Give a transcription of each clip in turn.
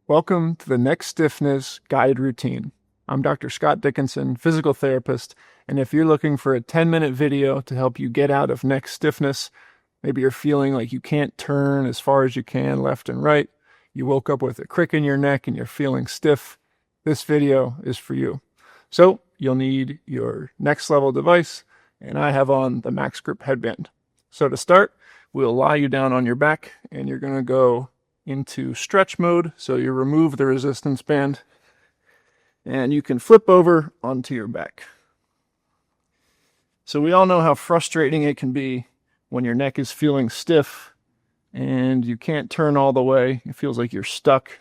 Welcome to the Neck Stiffness Guide Routine. I'm Dr. Scott Dickinson, physical therapist, and if you're looking for a 10-minute video to help you get out of neck stiffness, maybe you're feeling like you can't turn as far as you can left and right, you woke up with a crick in your neck and you're feeling stiff, this video is for you. So you'll need your NecksLevel device, and I have on the Max Grip headband. So to start, we'll lie you down on your back, and you're going to go into stretch mode. So you remove the resistance band and you can flip over onto your back. So we all know how frustrating it can be when your neck is feeling stiff and you can't turn all the way. It feels like you're stuck.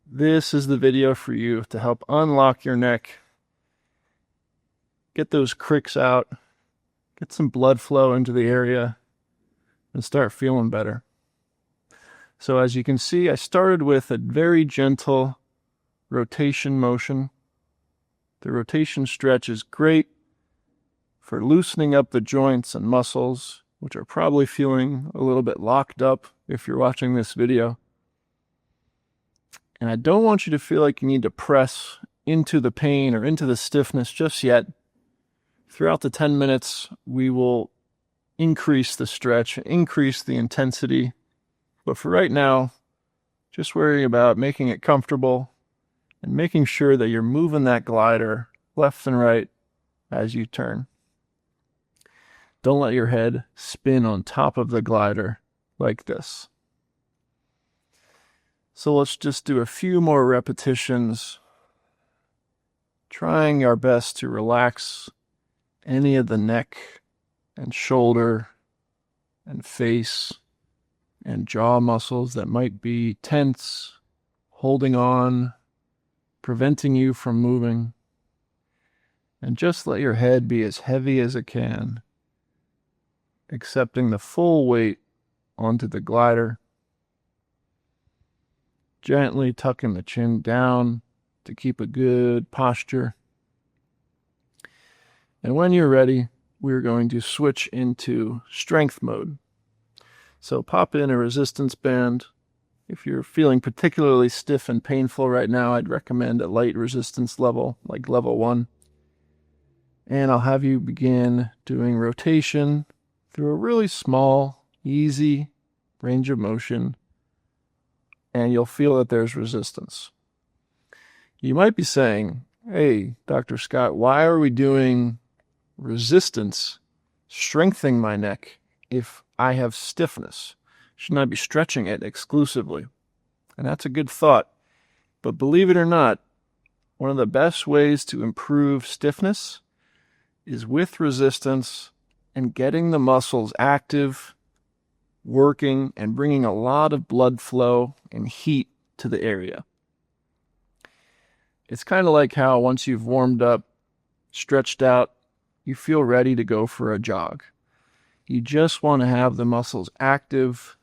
This is the video for you to help unlock your neck, get those cricks out, get some blood flow into the area, and start feeling better. So as you can see, I started with a very gentle rotation motion. The rotation stretch is great for loosening up the joints and muscles, which are probably feeling a little bit locked up if you're watching this video. And I don't want you to feel like you need to press into the pain or into the stiffness just yet. Throughout the 10 minutes, we will increase the stretch, increase the intensity. But for right now, just worry about making it comfortable and making sure that you're moving that glider left and right as you turn. Don't let your head spin on top of the glider like this. So let's just do a few more repetitions, trying our best to relax any of the neck and shoulder and face and jaw muscles that might be tense, holding on, preventing you from moving. And just let your head be as heavy as it can, accepting the full weight onto the glider, gently tucking the chin down to keep a good posture. And when you're ready, we're going to switch into strength mode. So pop in a resistance band. If you're feeling particularly stiff and painful right now, I'd recommend a light resistance level, like level 1. And I'll have you begin doing rotation through a really small, easy range of motion, and you'll feel that there's resistance. You might be saying, hey, Dr. Scott, why are we doing resistance, strengthening my neck, if I have stiffness? Shouldn't I be stretching it exclusively? And that's a good thought. But believe it or not, one of the best ways to improve stiffness is with resistance and getting the muscles active, working, and bringing a lot of blood flow and heat to the area. It's kind of like how once you've warmed up, stretched out, you feel ready to go for a jog. You just want to have the muscles active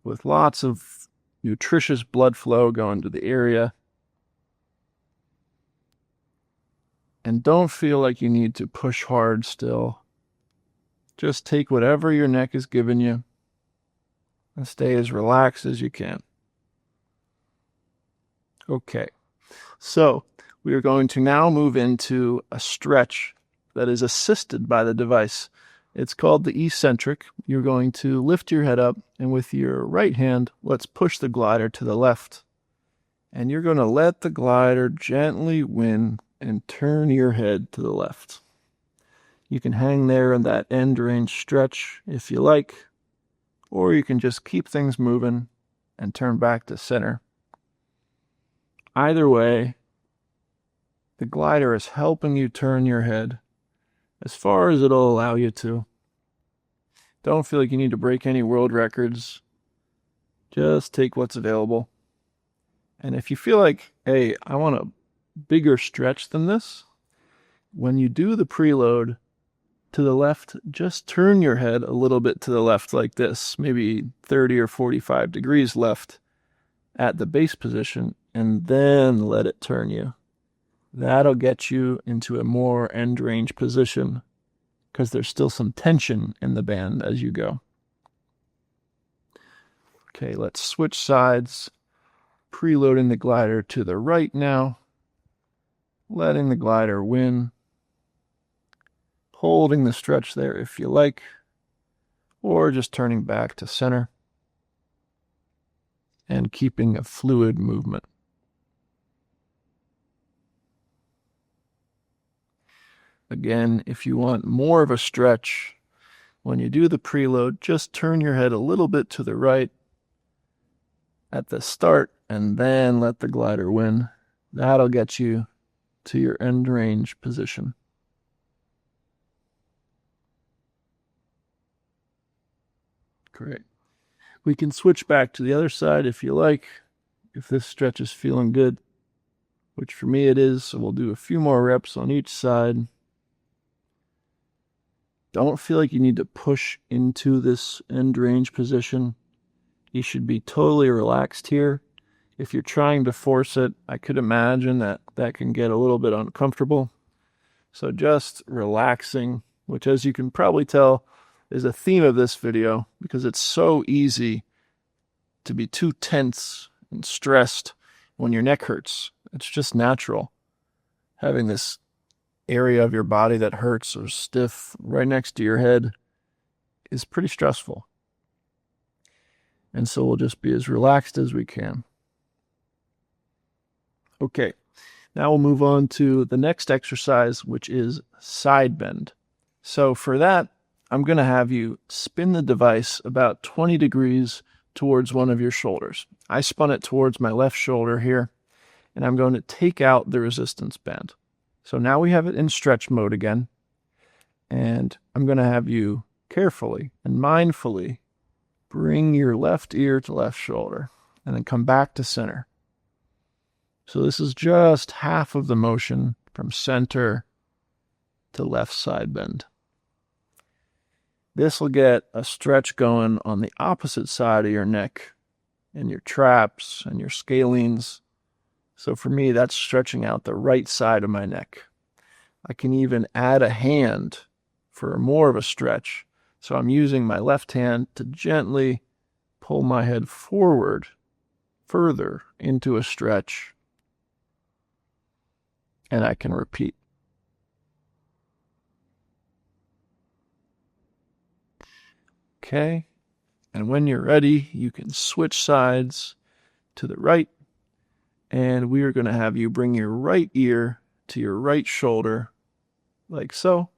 with lots of nutritious blood flow going to the area. And don't feel like you need to push hard still. Just take whatever your neck is giving you and stay as relaxed as you can. Okay, so we are going to now move into a stretch that is assisted by the device. It's called the eccentric. You're going to lift your head up, and with your right hand, let's push the glider to the left. And you're going to let the glider gently win and turn your head to the left. You can hang there in that end range stretch if you like, or you can just keep things moving and turn back to center. Either way, the glider is helping you turn your head as far as it'll allow you to. Don't feel like you need to break any world records. Just take what's available. And if you feel like, hey, I want a bigger stretch than this, when you do the preload to the left, just turn your head a little bit to the left like this, maybe 30 or 45 degrees left at the base position, and then let it turn you. That'll get you into a more end range position because there's still some tension in the band as you go. Okay, let's switch sides. Preloading the glider to the right now. Letting the glider win. Holding the stretch there if you like. Or just turning back to center. And keeping a fluid movement. Again, if you want more of a stretch, when you do the preload, just turn your head a little bit to the right at the start and then let the glider win. That'll get you to your end range position. Great. We can switch back to the other side if you like, if this stretch is feeling good, which for me it is, so we'll do a few more reps on each side. Don't feel like you need to push into this end range position. You should be totally relaxed here. If you're trying to force it, I could imagine that can get a little bit uncomfortable. So just relaxing, which as you can probably tell is a theme of this video, because it's so easy to be too tense and stressed when your neck hurts. It's just natural. Having this area of your body that hurts or stiff right next to your head is pretty stressful. And so we'll just be as relaxed as we can. Okay, now we'll move on to the next exercise, which is side bend. So for that, I'm going to have you spin the device about 20 degrees towards one of your shoulders. I spun it towards my left shoulder here, and I'm going to take out the resistance band. So now we have it in stretch mode again, and I'm going to have you carefully and mindfully bring your left ear to left shoulder, and then come back to center. So this is just half of the motion from center to left side bend. This will get a stretch going on the opposite side of your neck and your traps and your scalenes. So for me, that's stretching out the right side of my neck. I can even add a hand for more of a stretch. So I'm using my left hand to gently pull my head forward further into a stretch. And I can repeat. Okay, and when you're ready, you can switch sides to the right, and we are going to have you bring your right ear to your right shoulder, like so,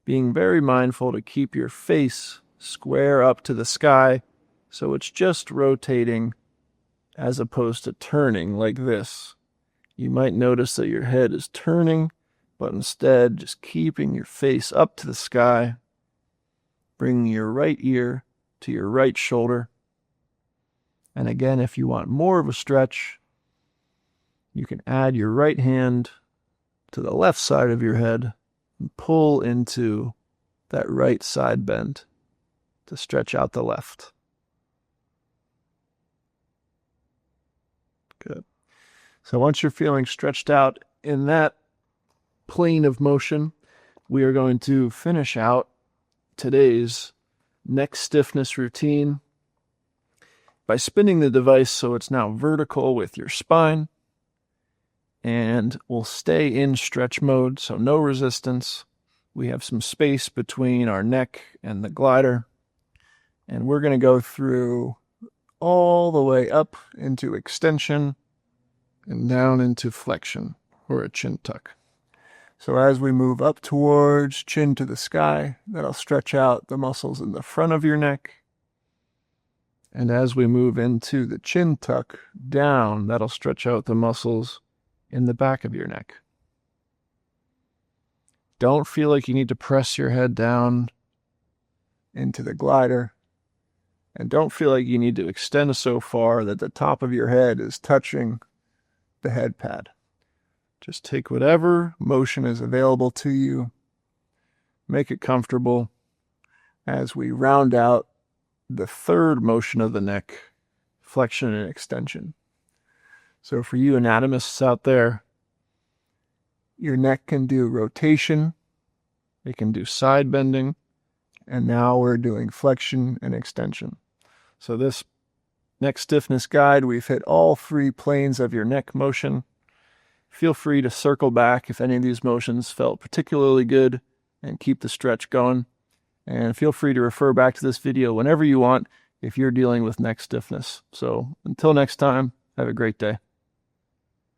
being very mindful to keep your face square up to the sky, so it's just rotating as opposed to turning like this. You might notice that your head is turning, but instead just keeping your face up to the sky. Bring your right ear to your right shoulder. And again, if you want more of a stretch, you can add your right hand to the left side of your head and pull into that right side bend to stretch out the left. Good. So once you're feeling stretched out in that plane of motion, we are going to finish out today's neck stiffness routine by spinning the device so it's now vertical with your spine, and we'll stay in stretch mode, so no resistance. We have some space between our neck and the glider, and we're going to go through all the way up into extension and down into flexion or a chin tuck. So as we move up towards chin to the sky, that'll stretch out the muscles in the front of your neck. And as we move into the chin tuck down, that'll stretch out the muscles in the back of your neck. Don't feel like you need to press your head down into the glider. And don't feel like you need to extend so far that the top of your head is touching the head pad. Just take whatever motion is available to you. Make it comfortable as we round out the third motion of the neck, flexion and extension. So for you anatomists out there, your neck can do rotation, it can do side bending, and now we're doing flexion and extension. So this neck stiffness guide, we've hit all 3 planes of your neck motion. Feel free to circle back if any of these motions felt particularly good and keep the stretch going. And feel free to refer back to this video whenever you want if you're dealing with neck stiffness. So until next time, have a great day.